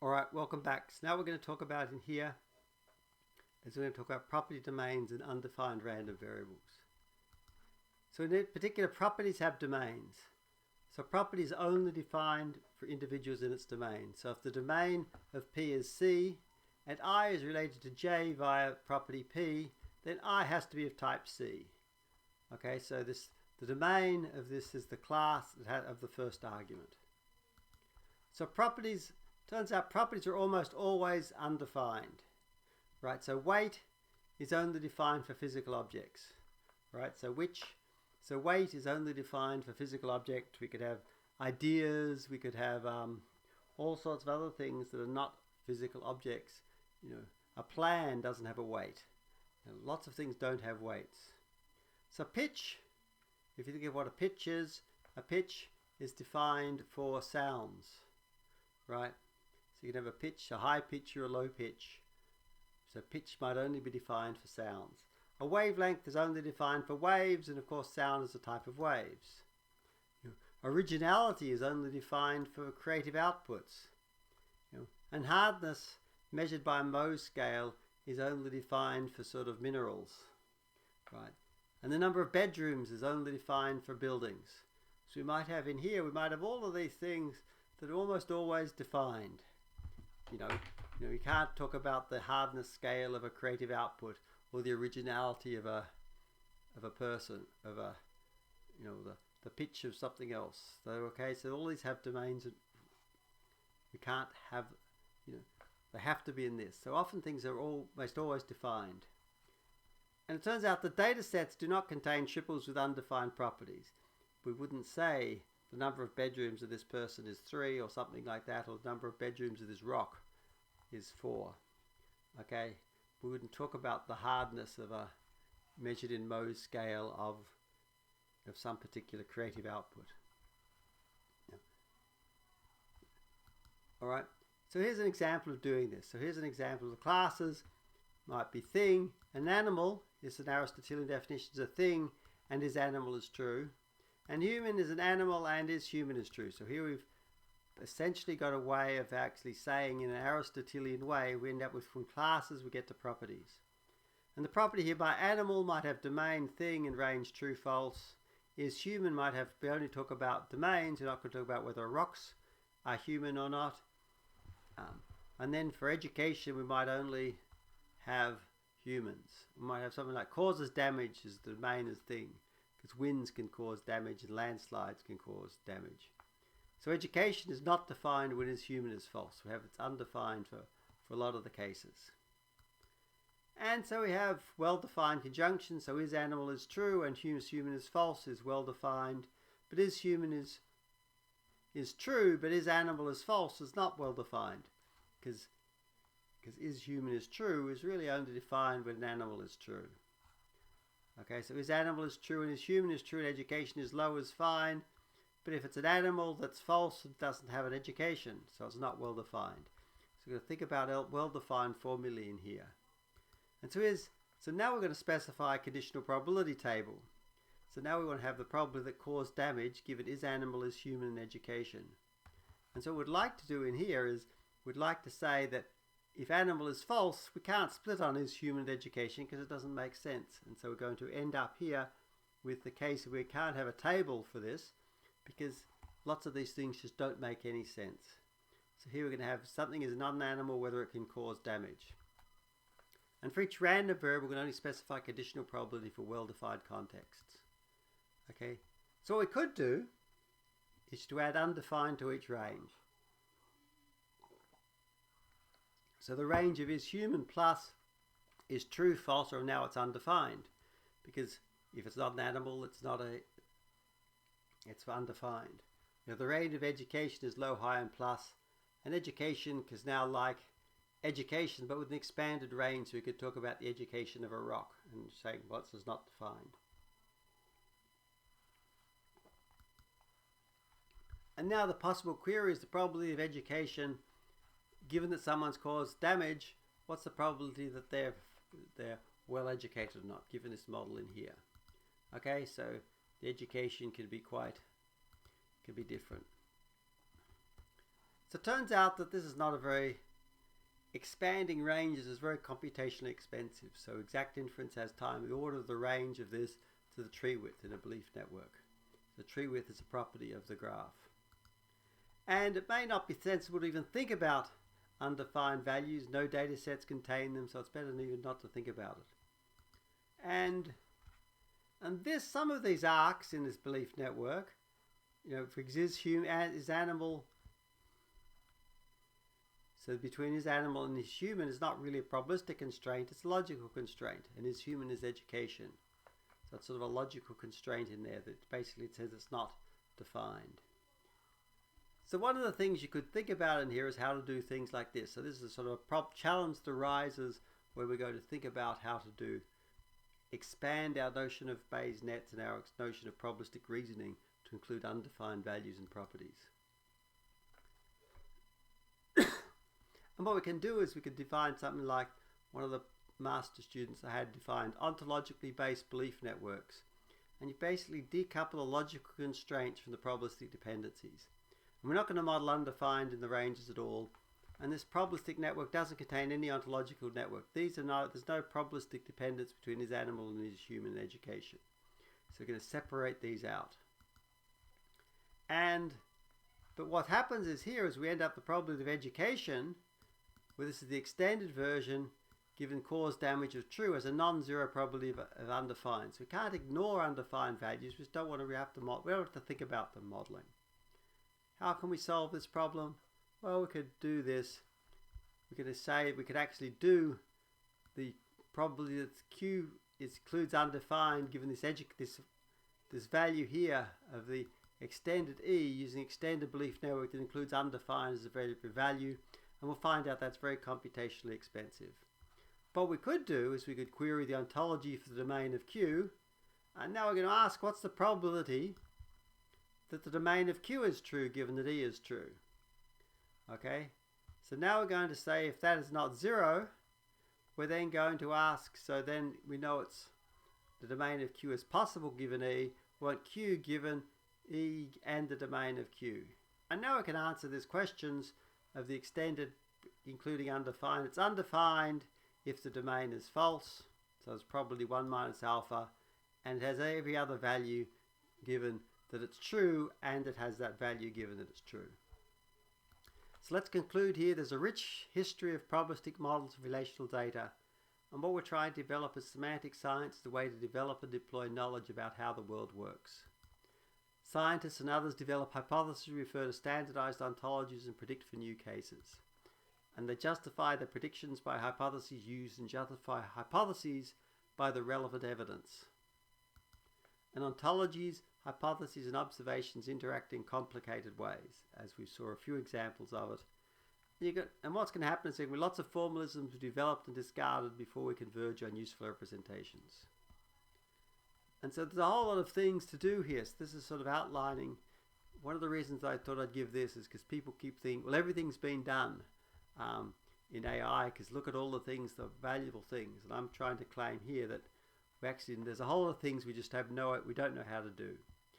All right, welcome back. So now we're going to talk about in here is we're going to talk about property domains and undefined random variables. So in particular, properties have domains. So property is only defined for individuals in its domain. So if the domain of P is C and I is related to J via property P, then I has to be of type C. Okay, so the domain of this is the class of the first argument. So properties, turns out properties are almost always undefined, right? So weight is only defined for physical objects, right? So weight is only defined for physical objects. We could have ideas, we could have all sorts of other things that are not physical objects. You know, a plan doesn't have a weight. You know, lots of things don't have weights. So pitch, if you think of what a pitch is defined for sounds, right? So you can have a pitch, a high pitch or a low pitch. So pitch might only be defined for sounds. A wavelength is only defined for waves, and of course sound is a type of waves. Originality is only defined for creative outputs. And hardness, measured by a Mohs scale, is only defined for sort of minerals, right? And the number of bedrooms is only defined for buildings. So we might have in here, we might have all of these things that are almost always defined. You know, can't talk about the hardness scale of a creative output or the originality of a person, of a, you know, the pitch of something else. So okay, so all these have domains that we can't have, you know, they have to be in this. So often things are almost always defined. And it turns out that data sets do not contain triples with undefined properties. We wouldn't say the number of bedrooms of this person is 3 or something like that, or the number of bedrooms of this rock is 4. Okay, we wouldn't talk about the hardness of a measured in Mohs scale of some particular creative output. Yeah. All right, so here's an example of doing this. So here's an example of the classes. Might be thing. An animal is an Aristotelian definition, is a thing and is animal is true. And human is an animal and is human is true. So here we've essentially got a way of actually saying in an Aristotelian way, we end up with from classes we get to properties. And the property here by animal might have domain, thing and range true, false. Is human might have, we only talk about domains, we're not going to talk about whether rocks are human or not. And then for education we might only have humans. We might have something like causes damage as the domain as thing, because winds can cause damage and landslides can cause damage. So education is not defined when is human is false. We have it's undefined for a lot of the cases. And so we have well-defined conjunctions. So is animal is true and human is false is well-defined. But is human is true, but is animal is false is not well-defined. Because is human is true is really only defined when an animal is true. Okay, so is animal is true and is human is true and education is low is fine. But if it's an animal that's false, it doesn't have an education, so it's not well defined. So we're going to think about well-defined formulae in here. And so now we're going to specify a conditional probability table. So now we want to have the probability that caused damage given is animal is human and education. And so what we'd like to do in here is we'd like to say that if animal is false, we can't split on is human and education because it doesn't make sense. And so we're going to end up here with the case where we can't have a table for this because lots of these things just don't make any sense. So here we're going to have something is not an animal whether it can cause damage. And for each random variable, we can only specify conditional probability for well-defined contexts. Okay, so what we could do is to add undefined to each range. So the range of is human plus is true, false, or now it's undefined. Because if it's not an animal, it's undefined. You know, the range of education is low, high, and plus. And education is now like education, but with an expanded range, so we could talk about the education of a rock and saying what's is not defined. And now the possible query is the probability of education. Given that someone's caused damage, what's the probability that they're well educated or not, given this model in here? Okay, so the education can be different. So it turns out that this is not a very expanding ranges is very computationally expensive. So exact inference has time. We order the range of this to the tree width in a belief network. The tree width is a property of the graph. And it may not be sensible to even think about undefined values. No data sets contain them, so it's better than even not to think about it. And some of these arcs in this belief network, for his animal. So between his animal and his human is not really a probabilistic constraint, it's a logical constraint, and his human is education. So it's sort of a logical constraint in there that basically it says it's not defined. So one of the things you could think about in here is how to do things like this. So this is a sort of a challenge that arises where we're going to think about how to expand our notion of Bayes nets and our notion of probabilistic reasoning to include undefined values and properties. And what we can do is we could define something like one of the master students I had defined ontologically-based belief networks. And you basically decouple the logical constraints from the probabilistic dependencies. And we're not going to model undefined in the ranges at all. And this probabilistic network doesn't contain any ontological network. There's no probabilistic dependence between his animal and his human education. So we're going to separate these out. But what happens is here is we end up the probability of education, where this is the extended version, given cause damage of true as a non-zero probability of undefined. So we can't ignore undefined values. We just don't want to we don't have to think about them modeling. How can we solve this problem? Well, we could do this. We're going to say we could actually do the probability that Q includes undefined, given this value here of the extended E using extended belief network that includes undefined as a variable value. And we'll find out that's very computationally expensive. But what we could do is we could query the ontology for the domain of Q. And now we're going to ask what's the probability that the domain of Q is true given that E is true. Okay, so now we're going to say if that is not 0, we're then going to ask, so then we know it's the domain of Q is possible given E. We want Q given E and the domain of Q. And now we can answer these questions of the extended including undefined. It's undefined if the domain is false, so it's probably 1 minus alpha, and it has every other value given that it's true, and it has that value given that it's true. So let's conclude here. There's a rich history of probabilistic models of relational data, and what we're trying to develop is semantic science, the way to develop and deploy knowledge about how the world works. Scientists and others develop hypotheses, refer to standardized ontologies, and predict for new cases. And they justify their predictions by hypotheses used and justify hypotheses by the relevant evidence. And ontologies, hypotheses, and observations interact in complicated ways, as we saw a few examples of it. And what's going to happen is there will be lots of formalisms developed and discarded before we converge on useful representations. And so there's a whole lot of things to do here. So this is sort of outlining. One of the reasons I thought I'd give this is because people keep thinking, well, everything's been done in AI, because look at all the things, the valuable things. And I'm trying to claim here that there's a whole lot of things we just we don't know how to do.